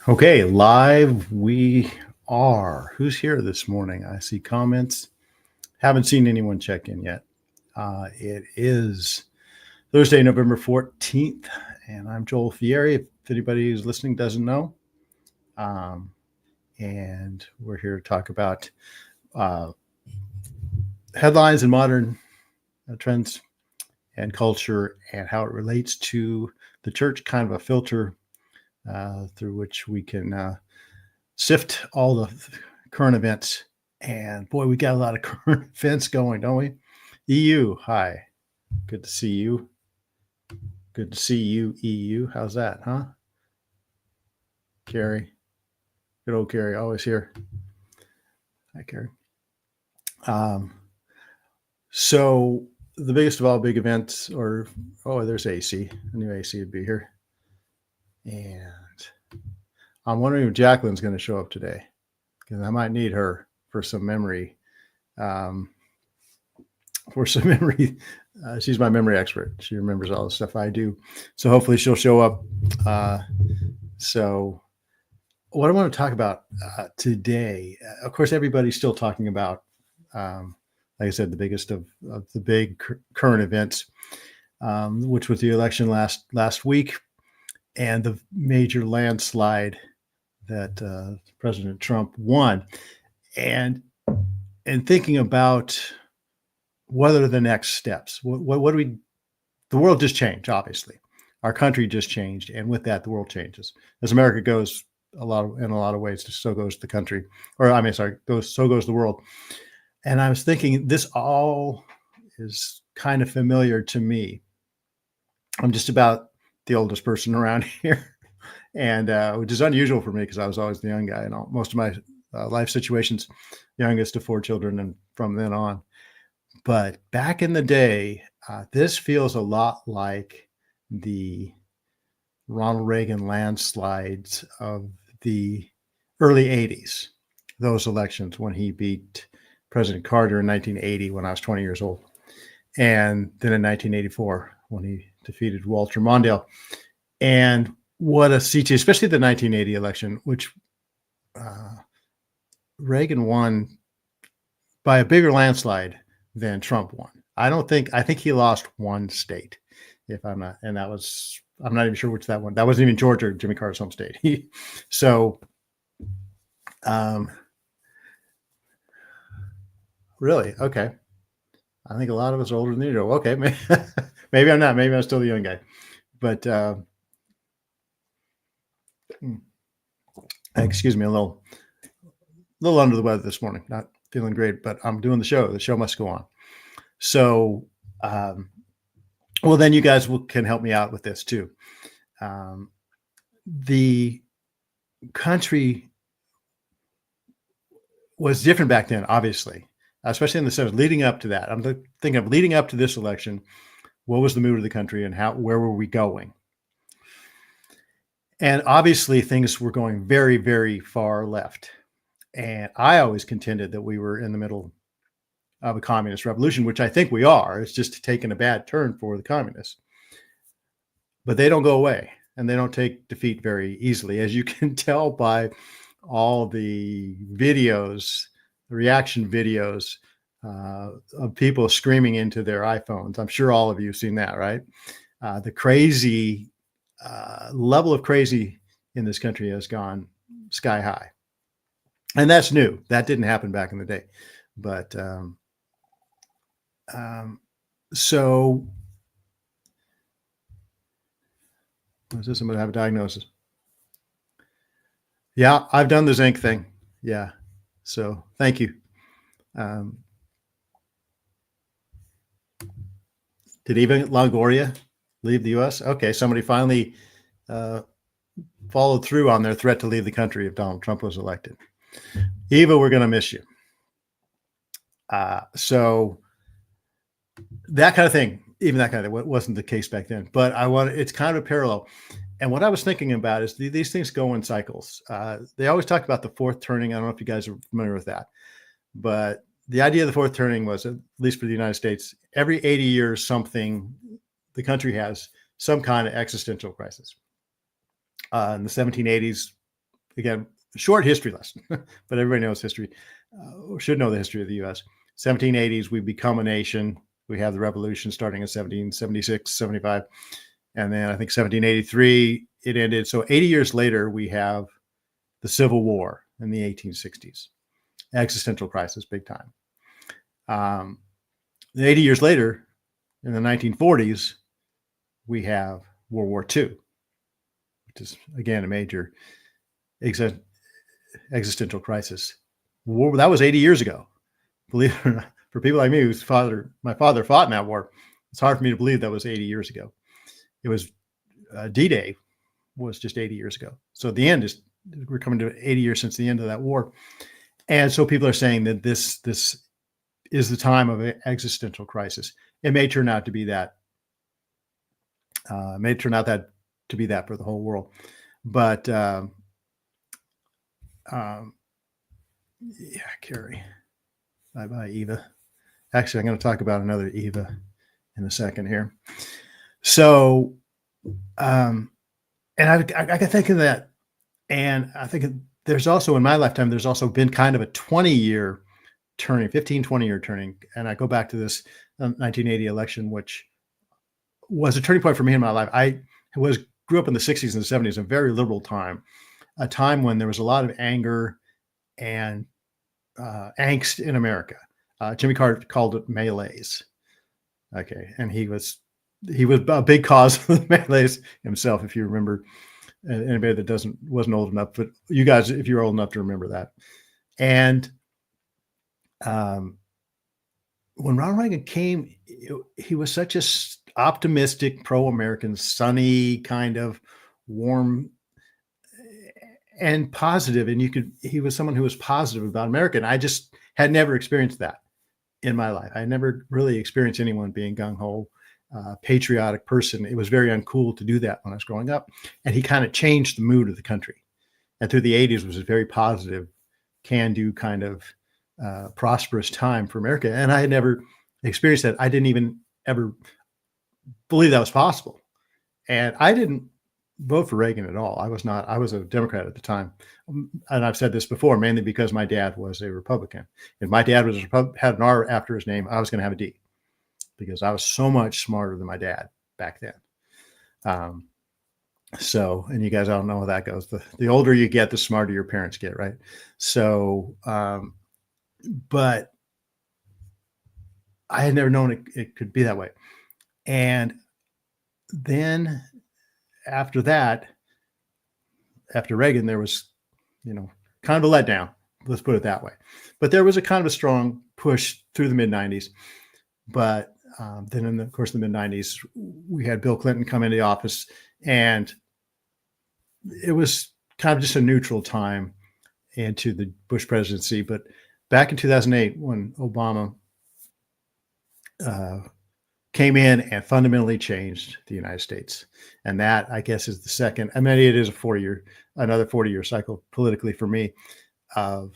Okay, live we are. Who's here this morning? I see comments. Haven't seen anyone check in yet. It is Thursday, November 14th, and I'm Joel Fieri. If anybody who's listening doesn't know, um, and we're here to talk about uh, headlines and modern trends and culture and how it relates to the church, kind of a filter through which we can sift all the current events. And boy, we got a lot of current events going, don't we? EU, hi. Good to see you. Good to see you, EU. How's that, huh? Carrie. Good old Carrie, always here. Hi, Carrie. So the biggest of all big events, there's AC. I knew AC would be here. And I'm wondering if Jacqueline's going to show up today, because I might need her for some memory. She's my memory expert. She remembers all the stuff I do. So hopefully she'll show up. So what I want to talk about today, of course, everybody's still talking about, like I said, the biggest of the big current events, which was the election last week and the major landslide that President Trump won. And thinking about what are the next steps? What do we? The world just changed, obviously. Our country just changed, and with that, the world changes. As America goes in a lot of ways, so goes the country, so goes the world. And I was thinking, this all is kind of familiar to me. I'm just about the oldest person around here, and which is unusual for me because I was always the young guy in most of my life situations, youngest of 4 children, and from then on. But back in the day, this feels a lot like the Ronald Reagan landslides of the early 80s, those elections when he beat President Carter in 1980 when I was 20 years old. And then in 1984 when he defeated Walter Mondale. And what a CT, especially the 1980 election, which Reagan won by a bigger landslide than Trump won. I think he lost one state, I'm not even sure which that one. That wasn't even Georgia, Jimmy Carter's home state. Really? Okay. I think a lot of us are older than you know. Okay. Maybe I'm not. Maybe I'm still the young guy. But excuse me, a little under the weather this morning. Not feeling great, but I'm doing the show. The show must go on. So, well, then you guys can help me out with this too. The country was different back then, obviously, especially in the 70s. Leading up to that, I'm thinking of leading up to this election. What was the mood of the country, and where were we going? And obviously, things were going very, very far left. And I always contended that we were in the middle of a communist revolution, which I think we are. It's just taken a bad turn for the communists. But they don't go away, and they don't take defeat very easily, as you can tell by all the videos, the reaction videos of people screaming into their iPhones. I'm sure all of you have seen that, right? The crazy level of crazy in this country has gone sky high. And that's new. That didn't happen back in the day. But so was this somebody have a diagnosis? Yeah, I've done the zinc thing. Yeah. So thank you. Did even Longoria leave the U.S.? Okay, somebody finally followed through on their threat to leave the country if Donald Trump was elected. Eva, we're going to miss you. So that kind of thing, even that kind of thing wasn't the case back then, but it's kind of a parallel. And what I was thinking about is these things go in cycles. They always talk about the fourth turning. I don't know if you guys are familiar with that, but the idea of the fourth turning was, at least for the United States, every 80 years, the country has some kind of existential crisis. In the 1780s, again, short history lesson, but everybody knows history, should know the history of the U.S. 1780s, we become a nation. We have the revolution starting in 1776, 75. And then I think 1783, it ended. So 80 years later, we have the Civil War in the 1860s. Existential crisis, big time. 80 years later, in the 1940s, we have World War II, which is, again, a major existential crisis. That was 80 years ago. Believe it or not, for people like me, my father fought in that war, it's hard for me to believe that was 80 years ago. It was D-Day was just 80 years ago. So at the end we're coming to 80 years since the end of that war. And so people are saying that this is the time of an existential crisis. It may turn out to be that. May turn out to be that for the whole world. But yeah, Carrie. Bye-bye, Eva. Actually, I'm going to talk about another Eva in a second here. So, and I can think of that. And I think there's also, in my lifetime, there's also been kind of a 20-year turning, 15, 20-year turning. And I go back to this 1980 election, which was a turning point for me in my life. I grew up in the 60s and the 70s, a very liberal time, a time when there was a lot of anger and angst in America. Jimmy Carter called it melees. Okay, and he was a big cause of the melees himself. If you remember, anybody that wasn't old enough, but you guys, if you're old enough to remember that. And when Ronald Reagan came, he was such a optimistic, pro-American, sunny, kind of warm and positive. And he was someone who was positive about America. And I just had never experienced that in my life. I never really experienced anyone being gung-ho, patriotic person. It was very uncool to do that when I was growing up. And he kind of changed the mood of the country. And through the 80s was a very positive, can-do kind of prosperous time for America. And I had never experienced that. I didn't even ever believe that was possible. And I didn't vote for Reagan at all. I was a Democrat at the time. And I've said this before, mainly because my dad was a Republican. If my dad had an R after his name, I was going to have a D, because I was so much smarter than my dad back then. So, and you guys all know how that goes. The older you get, the smarter your parents get, right? So, but I had never known it could be that way. And then after that, after Reagan, there was, kind of a letdown. Let's put it that way. But there was a kind of a strong push through the mid-90s. But then in the course of the mid-90s, we had Bill Clinton come into the office, and it was kind of just a neutral time into the Bush presidency. But back in 2008, when Obama came in and fundamentally changed the United States. And that, I guess, is the second. I mean, it is another 40-year cycle politically for me of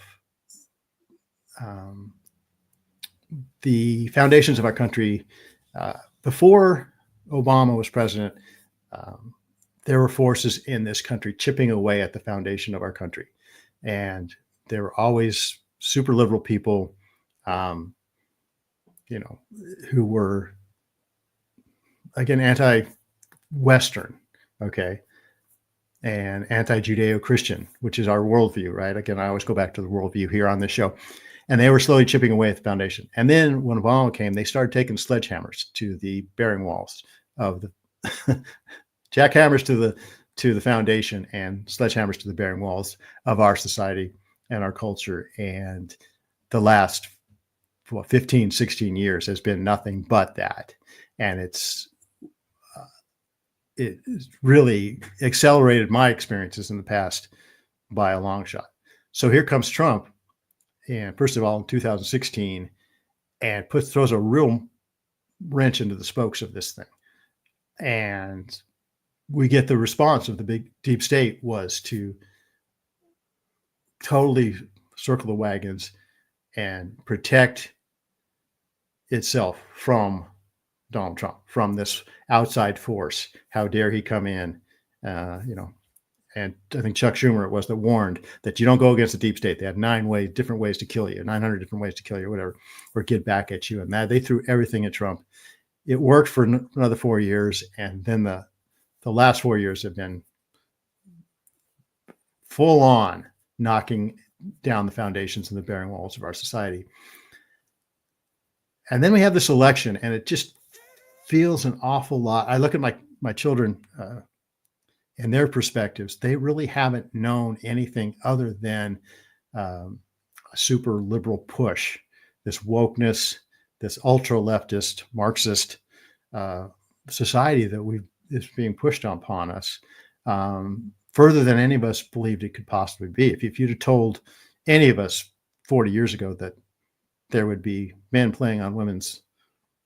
the foundations of our country. Before Obama was president, there were forces in this country chipping away at the foundation of our country. And there were always super liberal people, who were, again, anti-Western, okay, and anti-Judeo-Christian, which is our worldview, right? Again, I always go back to the worldview here on this show. And they were slowly chipping away at the foundation. And then when Obama came, they started taking sledgehammers to the bearing walls of the jackhammers to the foundation, and sledgehammers to the bearing walls of our society and our culture. And the last 15, 16 years has been nothing but that. And it really accelerated my experiences in the past by a long shot. So here comes Trump, and first of all, in 2016, and throws a real wrench into the spokes of this thing. And we get the response of the big deep state was to totally circle the wagons and protect itself from Donald Trump, from this outside force. How dare he come in, and I think Chuck Schumer it was that warned that you don't go against the deep state. They have different ways to kill you, 900 different ways to kill you, whatever, or get back at you. And that they threw everything at Trump. It worked for another 4 years, and then the last 4 years have been full on knocking down the foundations and the bearing walls of our society. And then we have this election, and it just feels an awful lot. I look at my children and their perspectives. They really haven't known anything other than a super liberal push, this wokeness, this ultra leftist Marxist society that is being pushed upon us further than any of us believed it could possibly be. If you'd have told any of us 40 years ago that there would be men playing on women's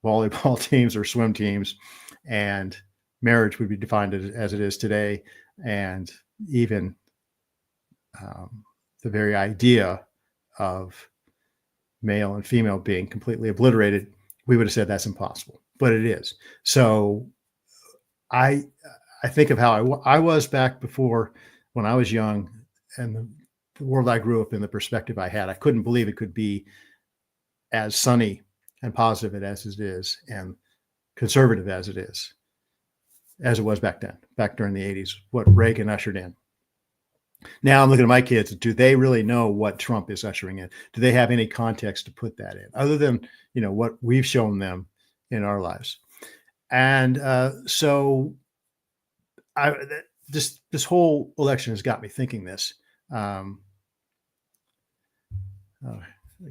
volleyball teams or swim teams, and marriage would be defined as it is today, and even the very idea of male and female being completely obliterated, we would have said that's impossible, but it is. So I think of how I was back before, when I was young, and the world I grew up in, the perspective I had. I couldn't believe it could be as sunny and positive as it is, and conservative as it is, as it was back then, back during the 80s, what Reagan ushered in. Now I'm looking at my kids. Do they really know what Trump is ushering in? Do they have any context to put that in, other than, what we've shown them in our lives? And so this whole election has got me thinking this.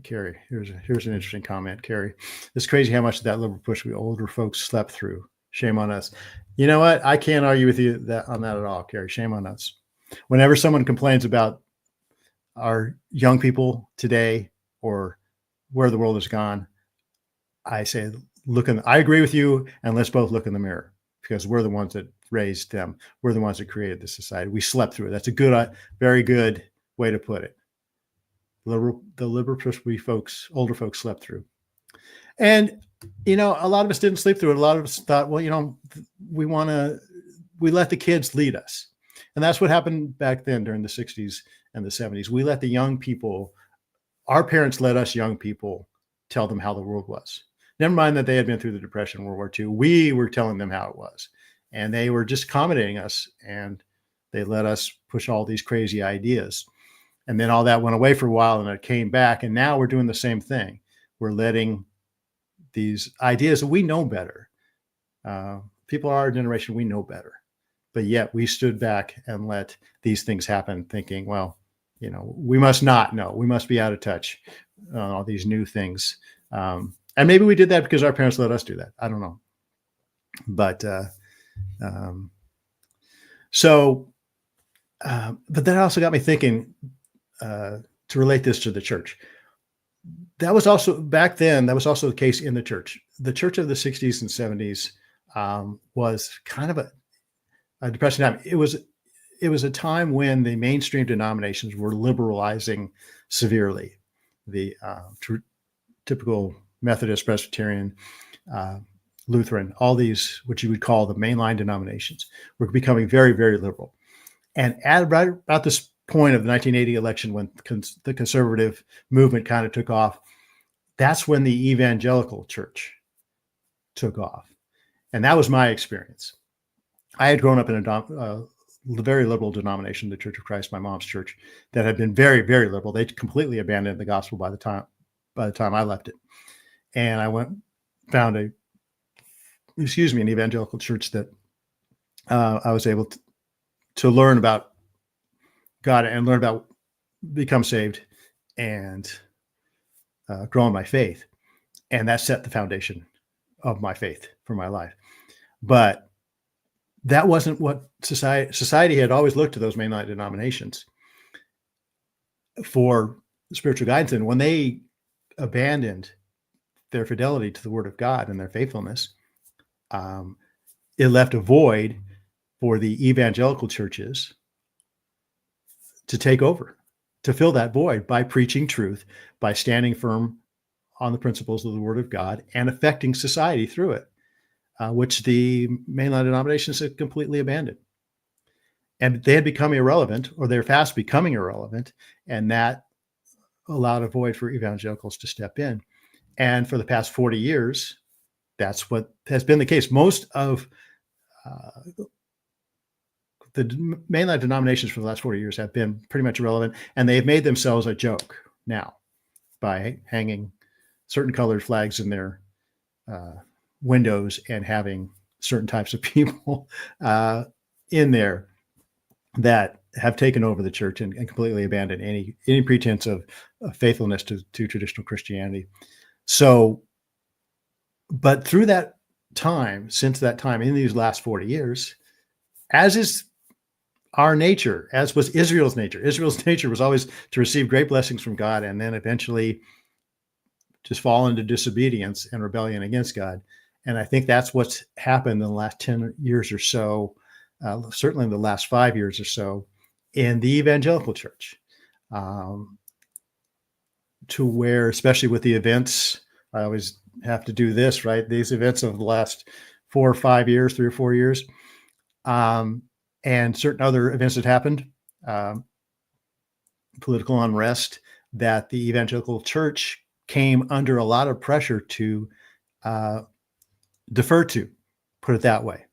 Carrie, here's an interesting comment. Carrie, it's crazy how much of that liberal push we older folks slept through. Shame on us. You know what? I can't argue with you on that at all, Carrie. Shame on us. Whenever someone complains about our young people today or where the world has gone, I say, I agree with you, and let's both look in the mirror, because we're the ones that raised them. We're the ones that created this society. We slept through it. That's a very good way to put it. The liberal push we older folks slept through. And, a lot of us didn't sleep through it. A lot of us thought, well, we let the kids lead us. And that's what happened back then during the 60s and the 70s. We let the young people, our parents let us young people tell them how the world was. Never mind that they had been through the Depression, World War II. We were telling them how it was. And they were just accommodating us, and they let us push all these crazy ideas. And then all that went away for a while, and it came back. And now we're doing the same thing. We're letting these ideas that we know better. People our generation, we know better. But yet we stood back and let these things happen, thinking, well, we must not know. We must be out of touch on all these new things. And maybe we did that because our parents let us do that. I don't know. But but that also got me thinking, to relate this to the church. That was also back then. That was also the case in the church. The church of the 60s and 70s was kind of a depressing time. It was a time when the mainstream denominations were liberalizing severely. The typical Methodist, Presbyterian, Lutheran, all these, what you would call the mainline denominations, were becoming very, very liberal. And right about this point of the 1980 election, when the conservative movement kind of took off, that's when the evangelical church took off. And that was my experience. I had grown up in a very liberal denomination, the Church of Christ, my mom's church, that had been very, very liberal. They completely abandoned the gospel by the time I left it. And I found an evangelical church that I was able to learn about God and learn about become saved and grow in my faith. And that set the foundation of my faith for my life. But that wasn't what society had always looked to those mainline denominations for spiritual guidance. And when they abandoned their fidelity to the word of God and their faithfulness, it left a void for the evangelical churches to take over, to fill that void by preaching truth, by standing firm on the principles of the word of God and affecting society through it, which the mainline denominations had completely abandoned. and they had become irrelevant, or they're fast becoming irrelevant, and that allowed a void for evangelicals to step in. And for the past 40 years, that's what has been the case. Most of the mainline denominations for the last 40 years have been pretty much irrelevant, and they've made themselves a joke now by hanging certain colored flags in their uh, windows and having certain types of people in there that have taken over the church and completely abandoned any pretense of faithfulness to traditional Christianity. So, but through that time, since that time, in these last 40 years, as is our nature, as was Israel's nature. Israel's nature was always to receive great blessings from God and then eventually just fall into disobedience and rebellion against God. And I think that's what's happened in the last 10 years or so, certainly in the last 5 years or so, in the evangelical church, um, to where, especially with the events, I always have to do this, right? These events of the last 4 or 5 years, 3 or 4 years, um, and certain other events that happened, um, political unrest, that the evangelical church came under a lot of pressure to uh, defer to, put it that way.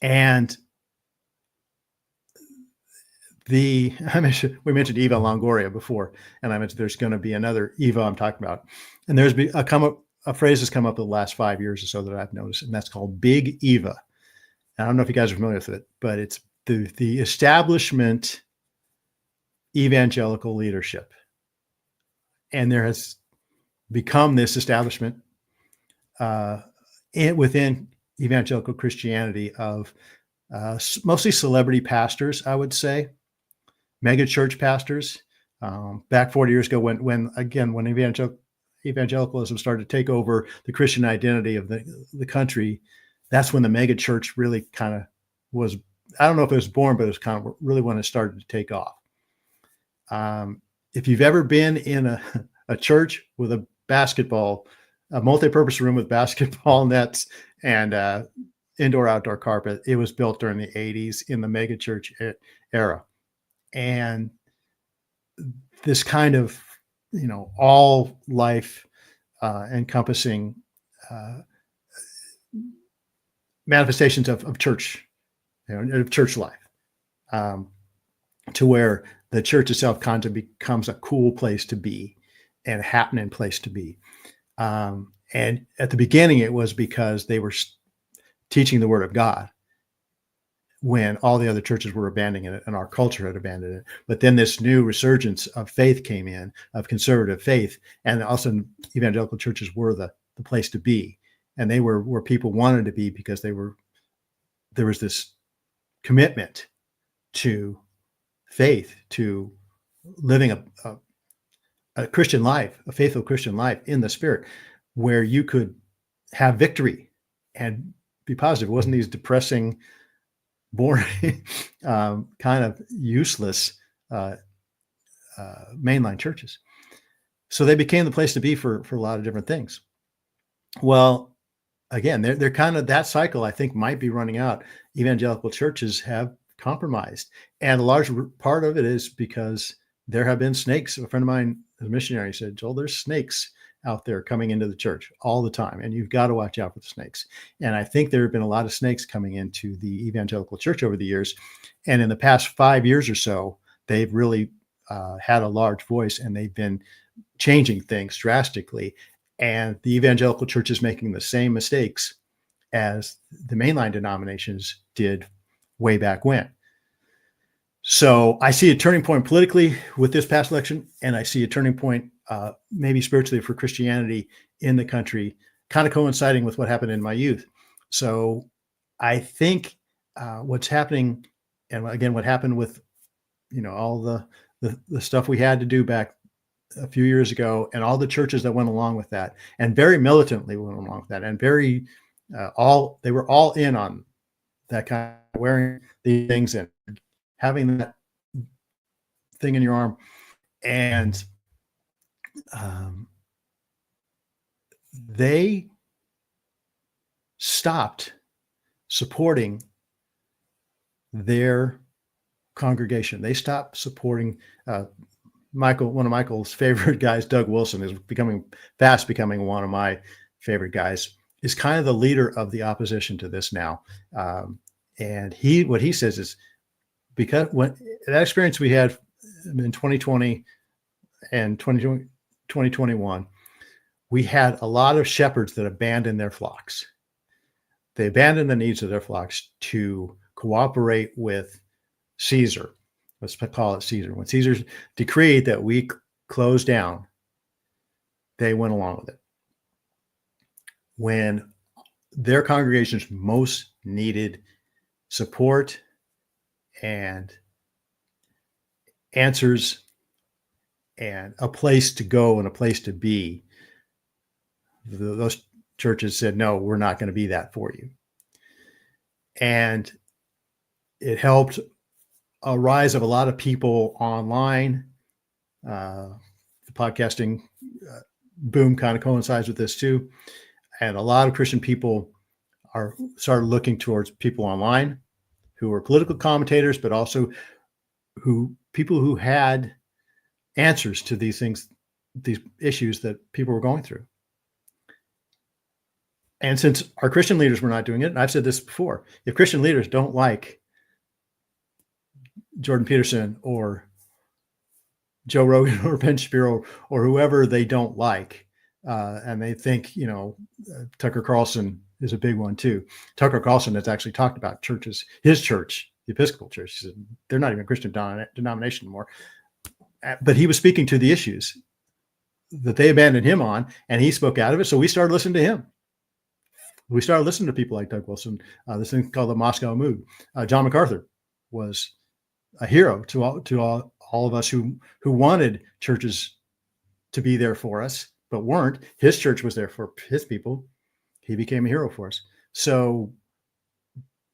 And we mentioned Eva Longoria before, and I mentioned there's going to be another Eva I'm talking about, and there's a phrase has come up in the last 5 years or so that I've noticed, and that's called Big Eva. And I don't know if you guys are familiar with it, but it's the establishment evangelical leadership, and there has become this establishment within evangelical Christianity of mostly celebrity pastors, I would say, mega church pastors. Back 40 years ago, when evangelicalism started to take over the Christian identity of the country, that's when the mega church really kind of was. I don't know if it was born, but it was kind of really when it started to take off. If you've ever been in a church with a multi-purpose room with basketball nets and indoor-outdoor carpet, it was built during the 80s in the mega church era. And this kind of, all life encompassing manifestations of church, of church life, to where the church itself kind of becomes a cool place to be and a happening place to be. And at the beginning, it was because they were teaching the word of God when all the other churches were abandoning it and our culture had abandoned it. But then this new resurgence of faith came in, of conservative faith, and also evangelical churches were the place to be. And they were where people wanted to be because there was this commitment to faith, to living a Christian life, a faithful Christian life in the Spirit, where you could have victory and be positive. It wasn't these depressing, boring, kind of useless mainline churches. So they became the place to be for a lot of different things. Well, again, they're kind of, that cycle, I think, might be running out. Evangelical churches have compromised, and a large part of it is because there have been snakes. A friend of mine, a missionary, said, "Joel, there's snakes out there coming into the church all the time, and you've got to watch out for the snakes." And I think there have been a lot of snakes coming into the evangelical church over the years. And in the past 5 years or so, they've really had a large voice, and they've been changing things drastically. And the evangelical church is making the same mistakes as the mainline denominations did way back when. So I see a turning point politically with this past election, and I see a turning point maybe spiritually for Christianity in the country, kind of coinciding with what happened in my youth. So I think what's happening, and again, what happened with all the stuff we had to do back a few years ago, and all the churches that went along with that, and very militantly went along with that, and very they were all in on that, kind of wearing these things and having that thing in your arm, and they stopped supporting their congregation. They stopped supporting one of Michael's favorite guys, Doug Wilson, is fast becoming one of my favorite guys, is kind of the leader of the opposition to this now. And what he says is, because when that experience we had in 2020 and 2021, we had a lot of shepherds that abandoned their flocks. They abandoned the needs of their flocks to cooperate with Caesar. Let's call it Caesar. When Caesar decreed that we close down, they went along with it. When their congregations most needed support and answers and a place to go and a place to be, those churches said, no, we're not going to be that for you. And it helped a rise of a lot of people online. The podcasting boom kind of coincides with this too. And a lot of Christian people started looking towards people online who were political commentators, but also people who had answers to these things, these issues that people were going through. And since our Christian leaders were not doing it, and I've said this before, if Christian leaders don't like Jordan Peterson or Joe Rogan or Ben Shapiro or whoever they don't like, and they think, Tucker Carlson is a big one too. Tucker Carlson has actually talked about churches, his church, the Episcopal Church. He said, they're not even a Christian denomination anymore. But he was speaking to the issues that they abandoned him on, and he spoke out of it. So we started listening to him. We started listening to people like Doug Wilson, this thing called the Moscow Mood. John MacArthur was a hero to all of us who wanted churches to be there for us, but weren't. His church was there for his people. He became a hero for us. So,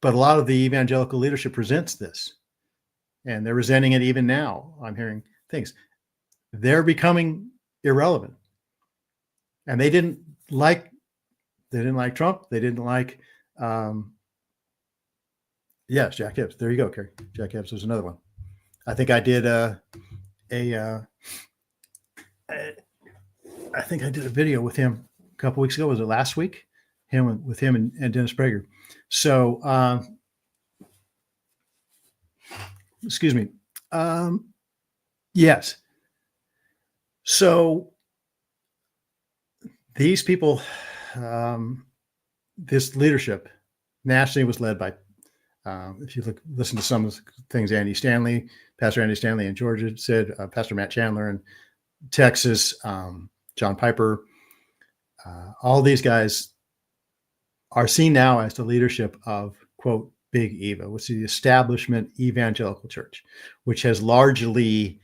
but a lot of the evangelical leadership resents this, and they're resenting it even now. I'm hearing things. They're becoming irrelevant, and they didn't like Trump. They didn't like, yes, Jack Hibbs. There you go, Kerry. Jack Hibbs was another one. I think I did I think I did a video with him a couple weeks ago. Was it last week? With him and Dennis Prager. So, excuse me. Yes. So these people, this leadership nationally was led by, if you listen to some of the things Pastor Andy Stanley in Georgia said, Pastor Matt Chandler in Texas, John Piper, all these guys are seen now as the leadership of, quote, Big Eva, which is the establishment evangelical church, which has largely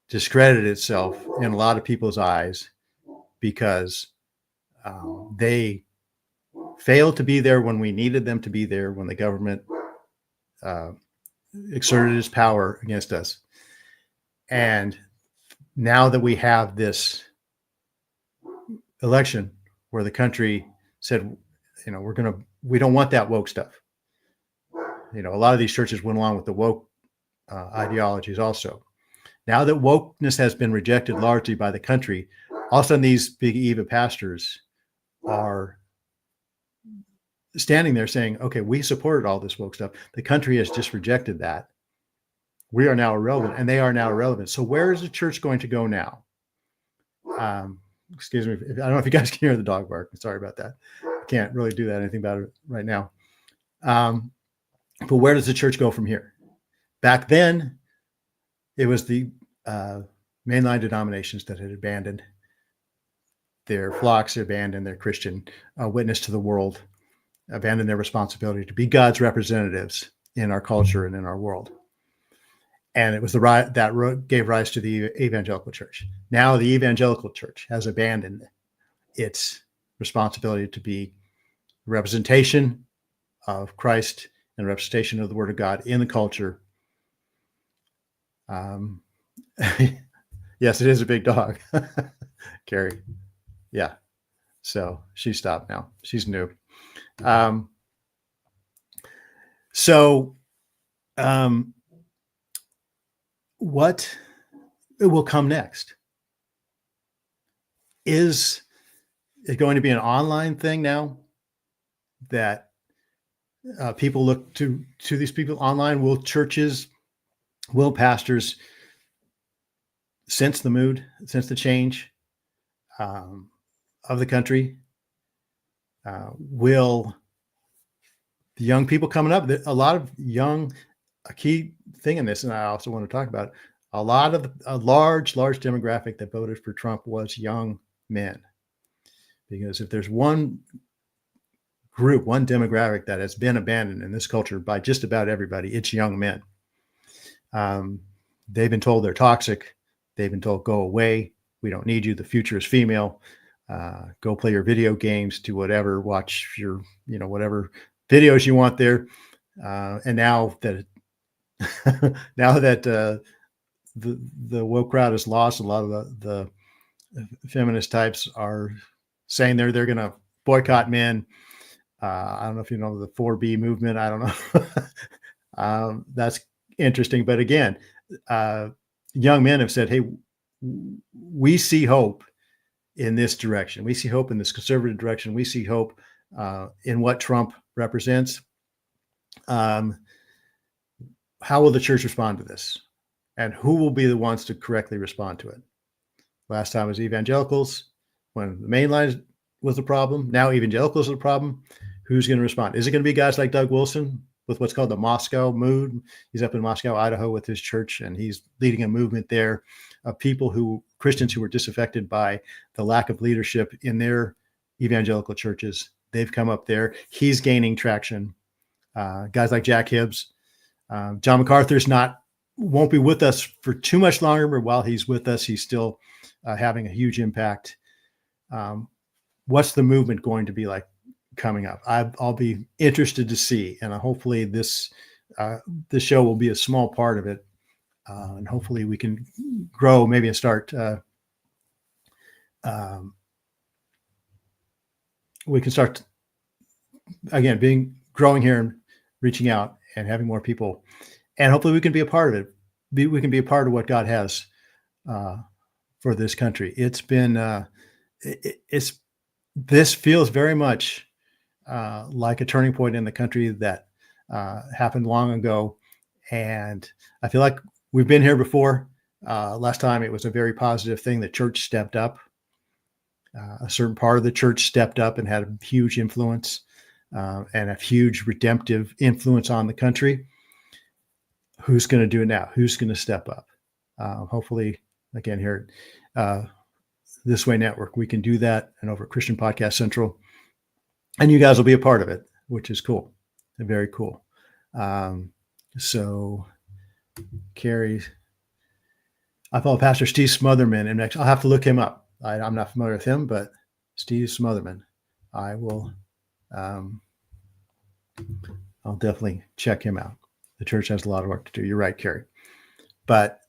discredited itself in a lot of people's eyes because they failed to be there when we needed them to be there, when the government exerted its power against us. And now that we have this election where the country said, we don't want that woke stuff. A lot of these churches went along with the woke ideologies also. Now that wokeness has been rejected largely by the country, all of a sudden these Big Eva pastors are standing there saying, okay, we supported all this woke stuff. The country has just rejected that. We are now irrelevant, and they are now irrelevant. So where is the church going to go now? Excuse me. I don't know if you guys can hear the dog bark. Sorry about that. I can't really do anything about it right now. But where does the church go from here? Back then, it was the mainline denominations that had abandoned their flocks, abandoned their Christian witness to the world, abandoned their responsibility to be God's representatives in our culture and in our world. And it was that gave rise to the evangelical church. Now the evangelical church has abandoned its responsibility to be representation of Christ and representation of the Word of God in the culture. Yes, it is a big dog, Carrie. Yeah. So she stopped now. She's new. what will come next? Is it going to be an online thing now that people look to these people online? Will churches, will pastors sense the mood, sense the change um, of the country? Will the young people coming up, a lot of young, a key thing in this, and I also want to talk about a large demographic that voted for Trump was young men. Because if there's one group, one demographic that has been abandoned in this culture by just about everybody, it's young men. They've been told they're toxic. They've been told, go away. We don't need you. The future is female. Go play your video games, do whatever, watch your, whatever videos you want there. And now that, the woke crowd is lost, a lot of the feminist types are saying they're going to boycott men. I don't know if you know the 4B movement. I don't know. That's interesting. But again, young men have said, hey, we see hope in this direction. We see hope in this conservative direction. We see hope in what Trump represents. How will the church respond to this? And who will be the ones to correctly respond to it? Last time was evangelicals when the main line was the problem. Now evangelicals are the problem. Who's going to respond? Is it going to be guys like Doug Wilson with what's called the Moscow Mood? He's up in Moscow, Idaho with his church, and he's leading a movement there of Christians who were disaffected by the lack of leadership in their evangelical churches. They've come up there. He's gaining traction. Guys like Jack Hibbs. John MacArthur's won't be with us for too much longer, but while he's with us, he's still having a huge impact. What's the movement going to be like coming up? I'll be interested to see, and hopefully this show will be a small part of it, and hopefully we can grow maybe and start. We can start again growing here and reaching out and having more people, and hopefully we can be a part of it. We can be a part of what God has for this country. It's been this feels very much like a turning point in the country that happened long ago, and I feel like we've been here before. Last time it was a very positive thing. The church stepped up. A certain part of the church stepped up and had a huge influence and a huge redemptive influence on the country. Who's going to do it now? Who's going to step up? Hopefully, again, here at This Way Network, we can do that, and over Christian Podcast Central. And you guys will be a part of it, which is cool. Very cool. So, Carrie, I follow Pastor Steve Smotherman, and I'll have to look him up. I'm not familiar with him, but Steve Smotherman, I will. I'll definitely check him out. The church has a lot of work to do. You're right, Carrie. But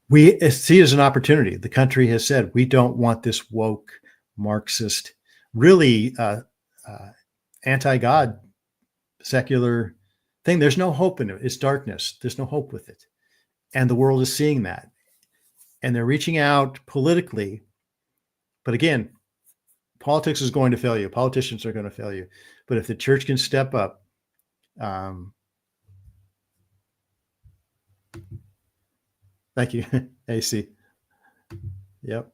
we see it as an opportunity. The country has said, we don't want this woke, Marxist, really anti-God, secular thing. There's no hope in it. It's darkness. There's no hope with it. And the world is seeing that. And they're reaching out politically. But again, politics is going to fail you. Politicians are going to fail you. But if the church can step up, thank you, AC. Yep.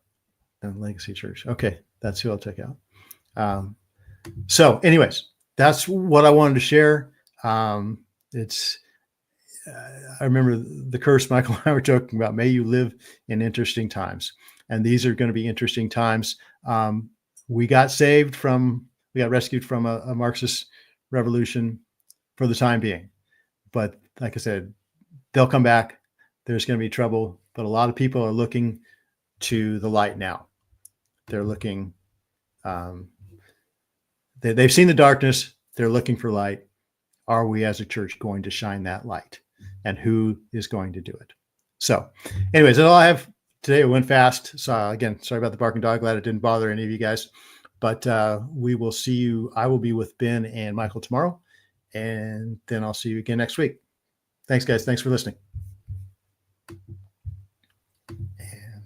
And Legacy Church. Okay. That's who I'll check out. So anyways, that's what I wanted to share. I remember the curse Michael and I were joking about, may you live in interesting times. And these are going to be interesting times. We got rescued from a Marxist revolution for the time being. But like I said, they'll come back. There's going to be trouble, but a lot of people are looking to the light now. They're looking, they've seen the darkness. They're looking for light. Are we as a church going to shine that light? And who is going to do it? So anyways, that's all I have today. It went fast. So again, sorry about the barking dog. Glad it didn't bother any of you guys, but we will see you. I will be with Ben and Michael tomorrow, and then I'll see you again next week. Thanks, guys. Thanks for listening.